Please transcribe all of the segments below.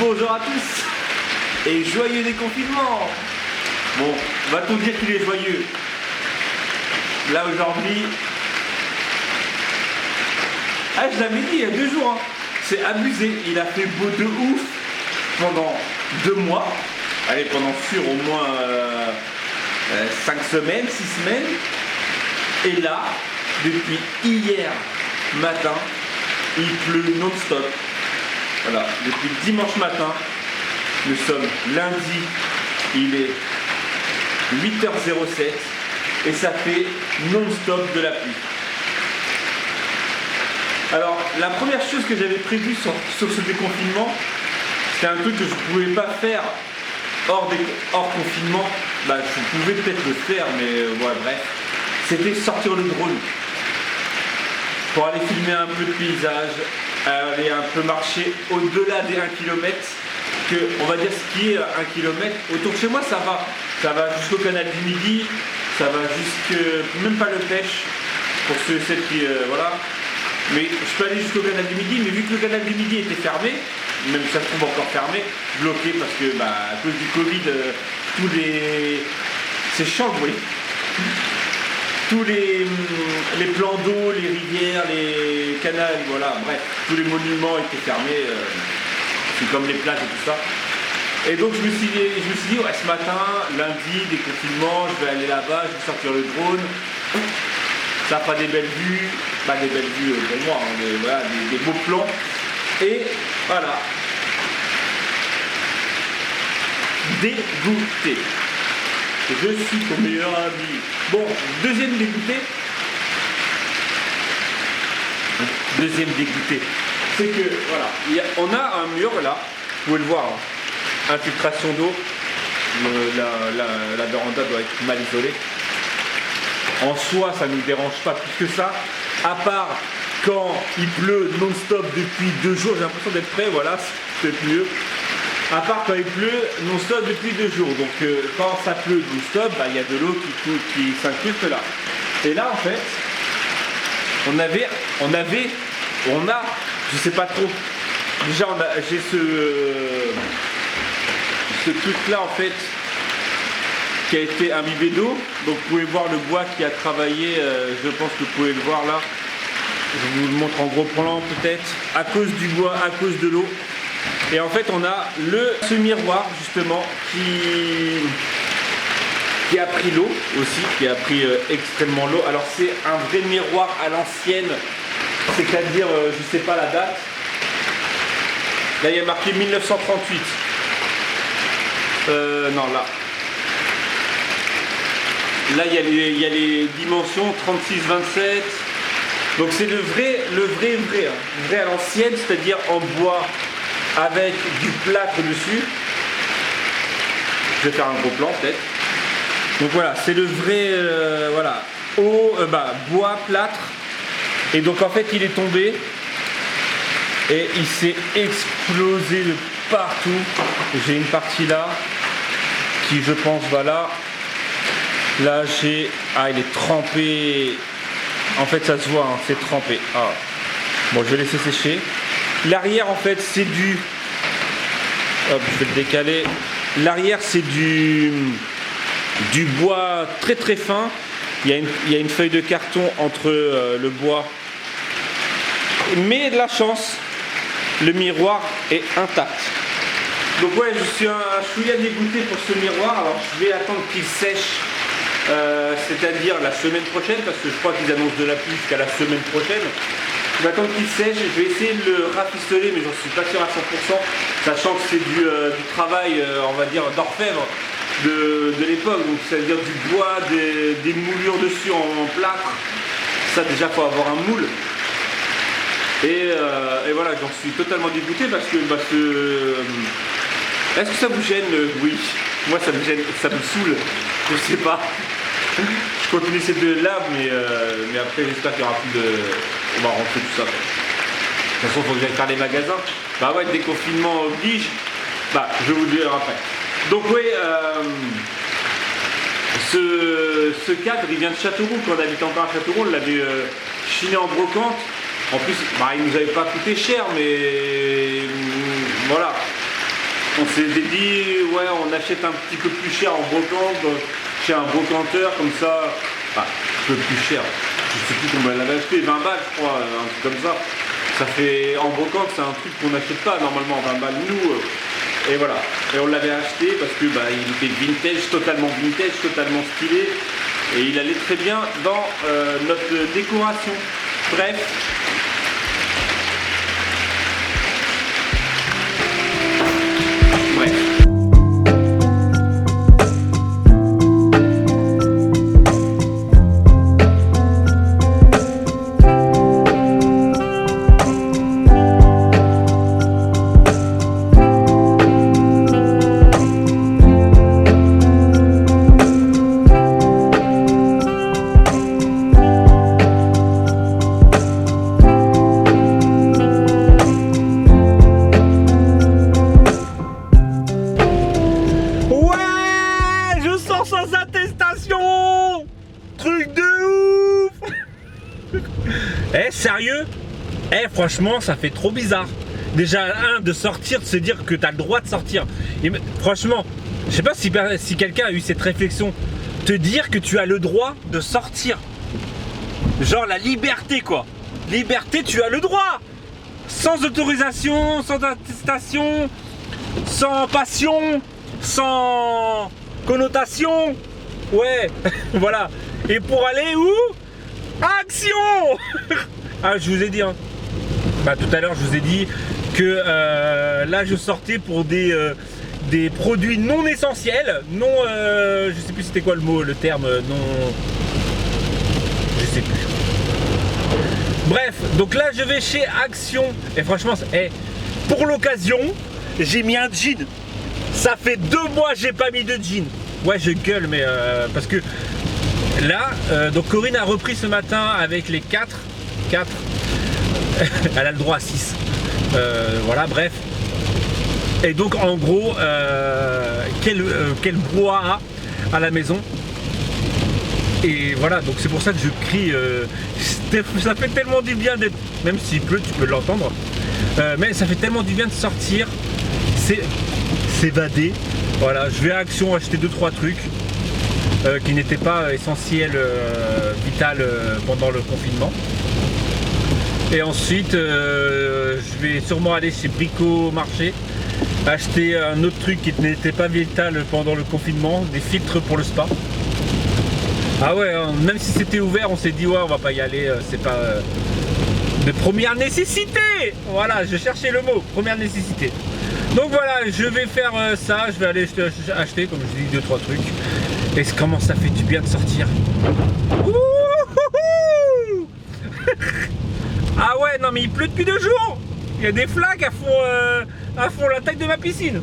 Bonjour à tous et joyeux déconfinement. Bon, va-t-on dire qu'il est joyeux? Là aujourd'hui, je l'avais dit il y a 2 jours, hein. C'est abusé, il a fait beau de ouf pendant 2 mois. Allez, pendant sûr au moins 5 semaines, 6 semaines. Et là, depuis hier matin, il pleut non-stop. Voilà, depuis dimanche matin, nous sommes lundi, il est 8h07 et ça fait non-stop de la pluie. Alors, la première chose que j'avais prévue sur ce déconfinement, c'était un truc que je ne pouvais pas faire hors confinement. Bah, je pouvais peut-être le faire, mais ouais, bref. C'était sortir le drone pour aller filmer un peu de paysage, aller un peu marcher au-delà des 1 km, que on va dire ce qui est 1 km. Autour de chez moi, ça va jusqu'au canal du Midi, ça va jusque même pas le Pêche pour celles qui voilà. Mais je peux aller jusqu'au canal du Midi, mais vu que le canal du Midi était fermé, même ça se trouve encore fermé, bloqué parce que à cause du Covid, c'est chiant, vous voyez. Tous les plans d'eau, les rivières, les canals, voilà, bref, tous les monuments étaient fermés, c'est comme les plages et tout ça. Et donc je me suis dit, ouais, ce matin, lundi, déconfinement, je vais aller là-bas, je vais sortir le drone, ça fera des belles vues, des belles vues pour moi, hein, des beaux plans, et voilà. Dégoûté. Je suis ton meilleur ami. Bon, deuxième dégoûté, c'est que voilà, on a un mur là, vous pouvez le voir, hein, infiltration d'eau, la véranda doit être mal isolée. En soi, ça ne nous dérange pas plus que ça, à part quand il pleut non-stop depuis 2 jours, j'ai l'impression d'être prêt, voilà, c'est peut-être mieux. À part quand il pleut non-stop depuis 2 jours. Donc quand ça pleut non-stop, il y a de l'eau qui s'incruste là. Et là en fait, on a, je sais pas trop. Déjà j'ai ce truc là en fait qui a été imbibé d'eau. Donc vous pouvez voir le bois qui a travaillé, je pense que vous pouvez le voir là. Je vous le montre en gros plan peut-être. À cause du bois, à cause de l'eau. Et en fait on a ce miroir justement qui a pris l'eau aussi, qui a pris extrêmement l'eau. Alors c'est un vrai miroir à l'ancienne, c'est-à-dire je sais pas la date. Là il y a marqué 1938. Non là. Là il y a les dimensions 36-27. Donc c'est le vrai à l'ancienne, c'est-à-dire en bois avec du plâtre dessus. Je vais faire un gros plan peut-être. Donc voilà, c'est le vrai voilà, bois, plâtre. Et donc en fait il est tombé et il s'est explosé de partout. J'ai une partie là qui je pense voilà. Là j'ai. Il est trempé. En fait ça se voit, hein, c'est trempé. Bon, je vais laisser sécher. L'arrière en fait c'est du. Hop, je vais le décaler. L'arrière c'est du bois très très fin. Il y a une feuille de carton entre le bois. Mais de la chance, le miroir est intact. Donc ouais, je suis un chouïa dégoûté pour ce miroir. Alors je vais attendre qu'il sèche. C'est-à-dire la semaine prochaine, parce que je crois qu'ils annoncent de la pluie jusqu'à la semaine prochaine. Je vais attendre qu'il sèche, je vais essayer de le rafistoler, mais j'en suis pas sûr à 100%, sachant que c'est du travail, on va dire, d'orfèvre de l'époque, donc c'est-à-dire du bois, des moulures dessus en plâtre. Ça déjà faut avoir un moule. Et voilà, j'en suis totalement dégoûté parce que est-ce que ça vous gêne? Oui, moi ça me gêne, ça me saoule, je sais pas. Je continue cette lave, mais après j'espère qu'il y aura plus de. On va rentrer tout ça. De toute façon, il faut que j'aille faire les magasins. Ouais, déconfinement oblige. Je vais vous le dire après. Donc oui, ce cadre il vient de Châteauroux. Quand on habite encore à Châteauroux, on l'avait chiné en brocante. En plus, il nous avait pas coûté cher, mais voilà. On s'était dit, ouais, on achète un petit peu plus cher en brocante, chez un brocanteur, comme ça, enfin, un peu plus cher, je sais plus combien elle avait acheté, 20 balles je crois, un truc comme ça. Ça fait, en brocante, c'est un truc qu'on n'achète pas normalement, 20 balles, nous. Et voilà, et on l'avait acheté parce que bah, il était vintage, totalement stylé, et il allait très bien dans notre décoration. Bref. Eh, sérieux? Eh, franchement, ça fait trop bizarre. Déjà, de sortir, de se dire que tu as le droit de sortir. Et, franchement, je sais pas si quelqu'un a eu cette réflexion. Te dire que tu as le droit de sortir. Genre la liberté, quoi. Liberté, tu as le droit. Sans autorisation, sans attestation, sans passion, sans connotation. Ouais, voilà. Et pour aller où? Action. Ah, je vous ai dit, hein. Bah, tout à l'heure, je vous ai dit que là, je sortais pour des produits non essentiels, non, je sais plus c'était quoi le mot, le terme, non, je sais plus. Bref, donc là, je vais chez Action et franchement, pour l'occasion, j'ai mis un jean. Ça fait 2 mois que j'ai pas mis de jean. Ouais, je gueule, mais parce que là, donc Corinne a repris ce matin avec les 4. Elle a le droit à 6. Voilà, bref. Et donc en gros, quel brouhaha à la maison. Et voilà, donc c'est pour ça que je crie. Ça fait tellement du bien d'être, même s'il pleut, tu peux l'entendre. Mais ça fait tellement du bien de sortir, s'évader. Voilà, je vais à Action acheter 2-3 trucs qui n'étaient pas essentiels, vital pendant le confinement. Et ensuite, je vais sûrement aller chez Brico Marché acheter un autre truc qui n'était pas vital pendant le confinement, des filtres pour le spa. Ah ouais, hein, même si c'était ouvert, on s'est dit ouais, on va pas y aller, c'est pas de première nécessité. Voilà, je cherchais le mot, première nécessité. Donc voilà, je vais faire ça, je vais aller acheter, comme je dis, 2-3 trucs. Et comment ça fait du bien de sortir. Ah ouais, non mais il pleut depuis 2 jours. Il y a des flaques à fond la taille de ma piscine.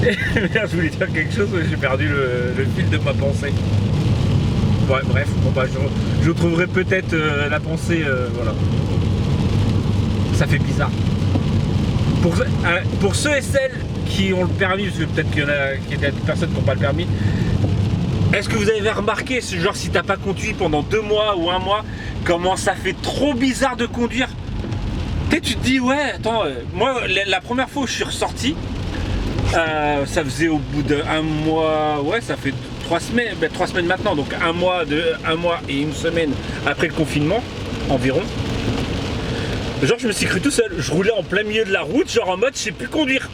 Et, merde, je voulais dire quelque chose, mais j'ai perdu le fil de ma pensée. Ouais, bref, bon bah je trouverai peut-être la pensée, voilà. Ça fait bizarre. Pour ceux et celles qui ont le permis, parce que peut-être qu'il y a des personnes qui n'ont pas le permis, est-ce que vous avez remarqué, genre si t'as pas conduit pendant 2 mois ou 1 mois, comment ça fait trop bizarre de conduire? Tu te dis ouais, attends, moi la première fois où je suis ressorti, ça faisait au bout d'1 mois, ouais, ça fait 3 semaines, 3 semaines maintenant, donc 1 mois et 1 semaine après le confinement environ. Genre je me suis cru tout seul, je roulais en plein milieu de la route, genre en mode je sais plus conduire.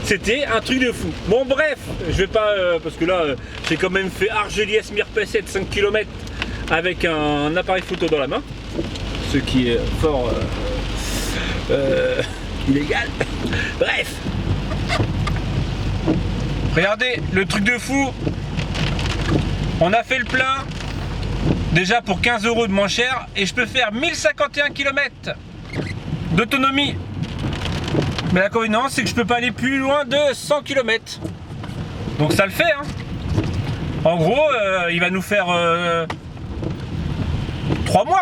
C'était un truc de fou. Bon bref, je vais pas, parce que là j'ai quand même fait Argeliès-Mirpesset 5 km avec un appareil photo dans la main, ce qui est fort illégal. Bref. Regardez, le truc de fou. On a fait le plein, déjà pour 15 € de moins cher, et je peux faire 1051 km d'autonomie. Mais l'inconvénient, c'est que je peux pas aller plus loin de 100 km. Donc ça le fait, hein. En gros, il va nous faire 3 mois.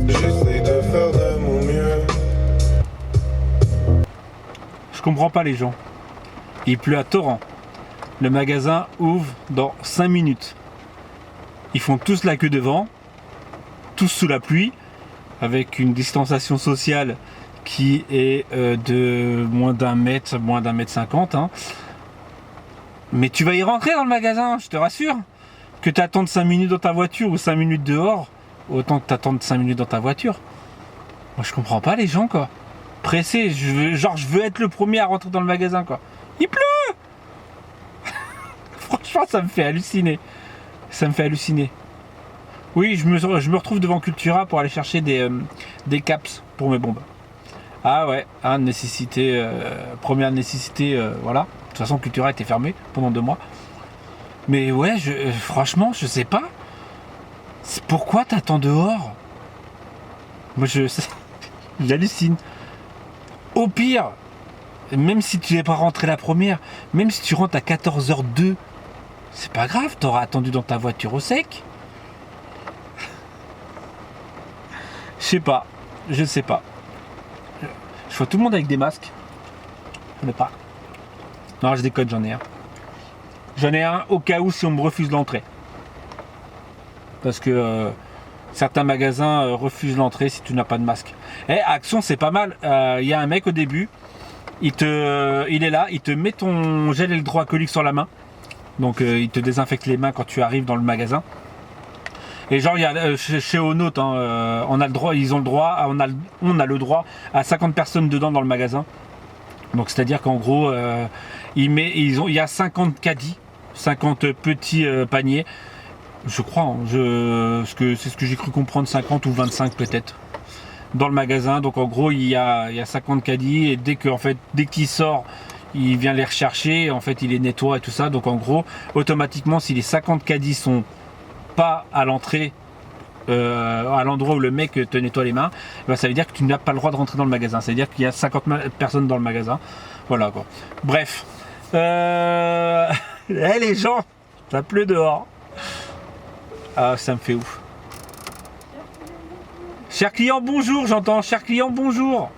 J'essaie de faire de mon mieux. Je comprends pas les gens. Il pleut à torrent. Le magasin ouvre dans 5 minutes. Ils font tous la queue devant, tous sous la pluie, avec une distanciation sociale qui est de moins d'un mètre 50. Hein. Mais tu vas y rentrer dans le magasin, je te rassure. Que tu attendes 5 minutes dans ta voiture ou 5 minutes dehors, autant que tu attendes 5 minutes dans ta voiture. Moi je comprends pas les gens quoi. Pressés, je veux être le premier à rentrer dans le magasin quoi. Il pleut. Franchement ça me fait halluciner. Ça me fait halluciner. Oui, je me retrouve devant Cultura pour aller chercher des caps pour mes bombes. Ah ouais, nécessité, première nécessité, voilà. De toute façon, Cultura était fermée pendant 2 mois. Mais ouais, franchement, je sais pas. Pourquoi t'attends dehors? Moi, j'hallucine. Au pire, même si tu n'es pas rentré la première, même si tu rentres à 14h02, c'est pas grave, t'auras attendu dans ta voiture au sec. Je sais pas. Je vois tout le monde avec des masques. Je n'ai pas. Non, je déconne, j'en ai un. J'en ai un au cas où si on me refuse l'entrée. Parce que certains magasins refusent l'entrée si tu n'as pas de masque. Action, c'est pas mal. Il y a un mec au début, il est là, il te met ton gel hydroalcoolique sur la main. Donc il te désinfecte les mains quand tu arrives dans le magasin. Et genre, il y a, chez Onote, hein, on a le droit à 50 personnes dedans dans le magasin. Donc c'est-à-dire qu'en gros, il y a 50 caddies, 50 petits paniers. Je crois, hein, c'est ce que j'ai cru comprendre, 50 ou 25 peut-être, dans le magasin. Donc en gros, il y a 50 caddies et dès qu'il sort, il vient les rechercher. En fait, il les nettoie et tout ça. Donc en gros, automatiquement, si les 50 caddies sont pas à l'entrée, à l'endroit où le mec te nettoie les mains, ben ça veut dire que tu n'as pas le droit de rentrer dans le magasin. Ça veut dire qu'il y a 50 personnes dans le magasin. Voilà quoi. Bref. Les gens, ça pleut dehors. Ah, ça me fait ouf. Cher client, bonjour, j'entends. Cher client, bonjour.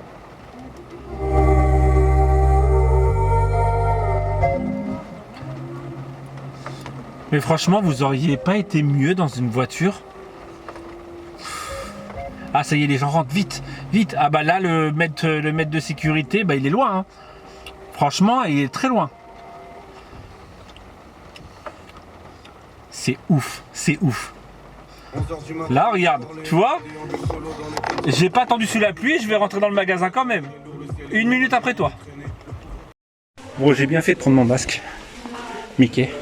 Mais franchement, vous auriez pas été mieux dans une voiture? Ah, ça y est, les gens rentrent, vite, vite. Ah bah là, le maître de sécurité, bah il est loin. Hein. Franchement, il est très loin. C'est ouf, c'est ouf. Là, regarde, tu vois, j'ai pas attendu sous la pluie, je vais rentrer dans le magasin quand même. 1 minute après toi. Bon, j'ai bien fait de prendre mon masque, Mickey.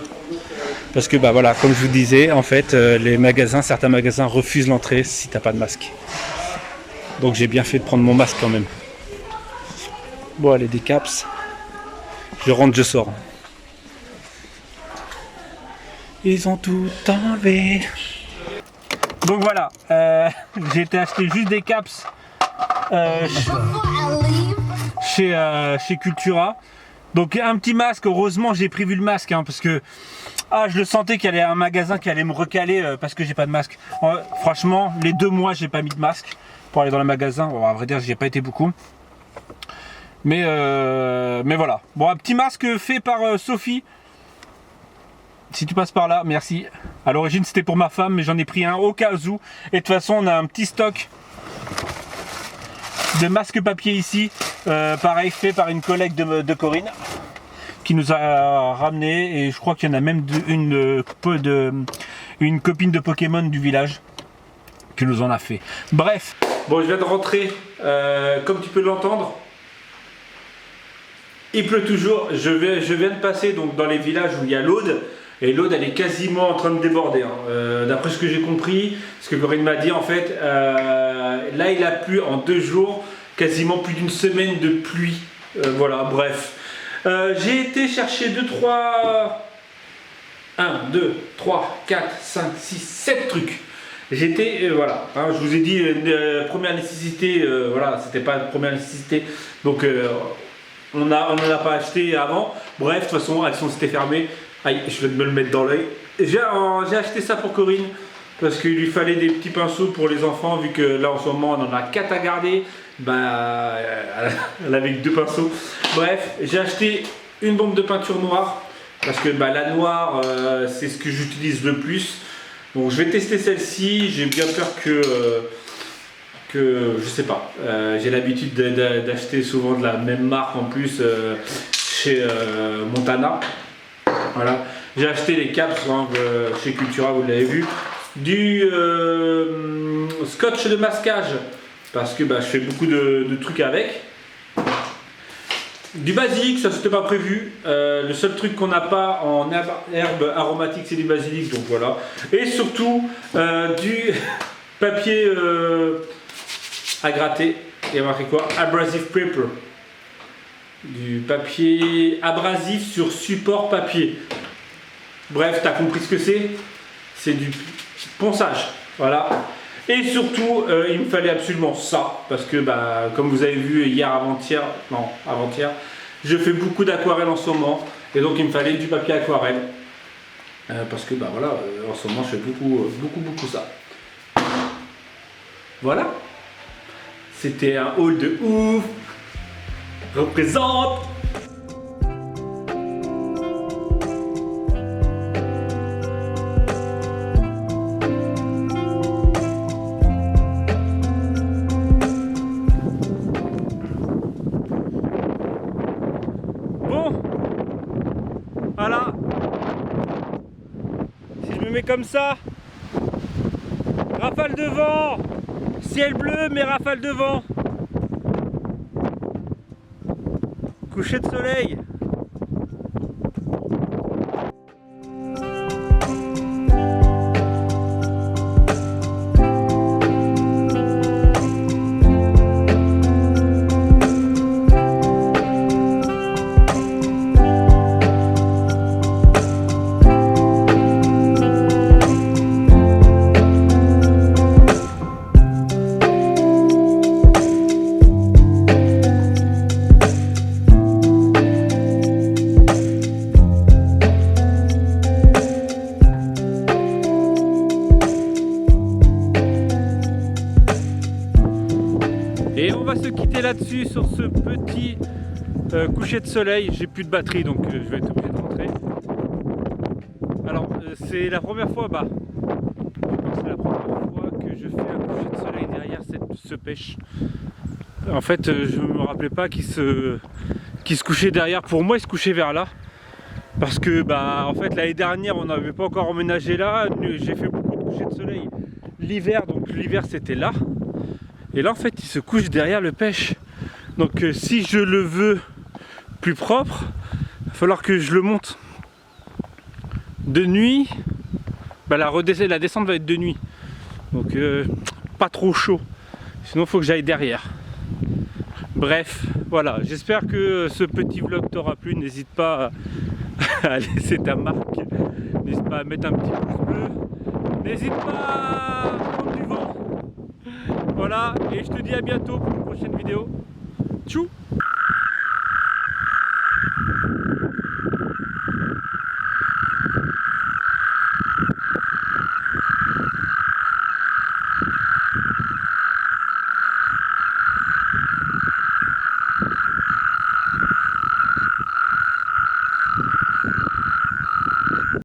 Parce que bah voilà, comme je vous disais, en fait, certains magasins refusent l'entrée si t'as pas de masque. Donc j'ai bien fait de prendre mon masque quand même. Bon, allez, des caps. Je rentre, je sors. Ils ont tout enlevé. Donc voilà, j'ai été acheter juste des caps chez Cultura. Donc un petit masque, heureusement j'ai prévu le masque hein, parce que je le sentais qu'il y avait un magasin qui allait me recaler parce que j'ai pas de masque. Franchement, les 2 mois j'ai pas mis de masque pour aller dans le magasin. Bon, à vrai dire, j'y ai pas été beaucoup. Mais voilà. Bon, un petit masque fait par Sophie. Si tu passes par là, merci. À l'origine c'était pour ma femme, mais j'en ai pris un au cas où. Et de toute façon, on a un petit stock de masques papier ici. Pareil, fait par une collègue de Corinne qui nous a ramené. Et je crois qu'il y en a même une copine de Pokémon du village qui nous en a fait. Bref. Bon, je viens de rentrer. Comme tu peux l'entendre, il pleut toujours. Je viens de passer donc, dans les villages où il y a l'Aude. Et l'Aude, elle est quasiment en train de déborder. Hein. D'après ce que j'ai compris, ce que Corinne m'a dit, en fait, là, il a plu en 2 jours, quasiment plus d'1 semaine de pluie. Voilà, bref. J'ai été chercher 1, 2, 3, 4, 5, 6, 7 trucs. J'étais, voilà, hein, je vous ai dit, première nécessité, voilà, c'était pas de première nécessité. Donc, on n'en a pas acheté avant. Bref, de toute façon, Action s'était fermée. Aïe, je vais me le mettre dans l'œil. J'ai acheté ça pour Corinne parce qu'il lui fallait des petits pinceaux pour les enfants, vu que là en ce moment on en a 4 à garder. Bah, elle avait que 2 pinceaux. Bref, j'ai acheté une bombe de peinture noire parce que bah, la noire c'est ce que j'utilise le plus. Donc je vais tester celle-ci, j'ai bien peur que je sais pas, j'ai l'habitude d'acheter souvent de la même marque en plus chez Montana. Voilà, j'ai acheté les caps chez Cultura, vous l'avez vu, du scotch de masquage parce que bah, je fais beaucoup de trucs avec. Du basilic, ça c'était pas prévu. Le seul truc qu'on n'a pas en herbe aromatique, c'est du basilic, donc voilà. Et surtout du papier à gratter. Il y a marqué quoi? Abrasive paper. Du papier abrasif sur support papier. Bref, t'as compris ce que c'est? C'est du ponçage. Voilà. Et surtout, il me fallait absolument ça, parce que bah, comme vous avez vu hier, avant-hier, je fais beaucoup d'aquarelle en ce moment, et donc il me fallait du papier aquarelle, parce que bah voilà, en ce moment je fais beaucoup ça. Voilà, c'était un haul de ouf, représente. Voilà, si je me mets comme ça, rafale de vent, ciel bleu mais rafale de vent, coucher de soleil. Et on va se quitter là-dessus sur ce petit coucher de soleil. J'ai plus de batterie donc je vais être obligé de rentrer. Alors c'est la première fois, c'est la première fois que je fais un coucher de soleil derrière ce pêche. En fait je me rappelais pas qu'il se couchait derrière. Pour moi il se couchait vers là. Parce que bah en fait l'année dernière on n'avait pas encore emménagé là. J'ai fait beaucoup de couchers de soleil l'hiver, donc l'hiver c'était là. Et là en fait il se couche derrière le pêche. Donc si je le veux plus propre, il va falloir que je le monte de nuit. Bah, la descente va être de nuit. Donc pas trop chaud. Sinon il faut que j'aille derrière. Bref, voilà, j'espère que ce petit vlog t'aura plu. N'hésite pas à laisser ta marque. N'hésite pas à mettre un petit pouce bleu. N'hésite pas à prendre du vent. Voilà, et je te dis à bientôt pour une prochaine vidéo. Tchou!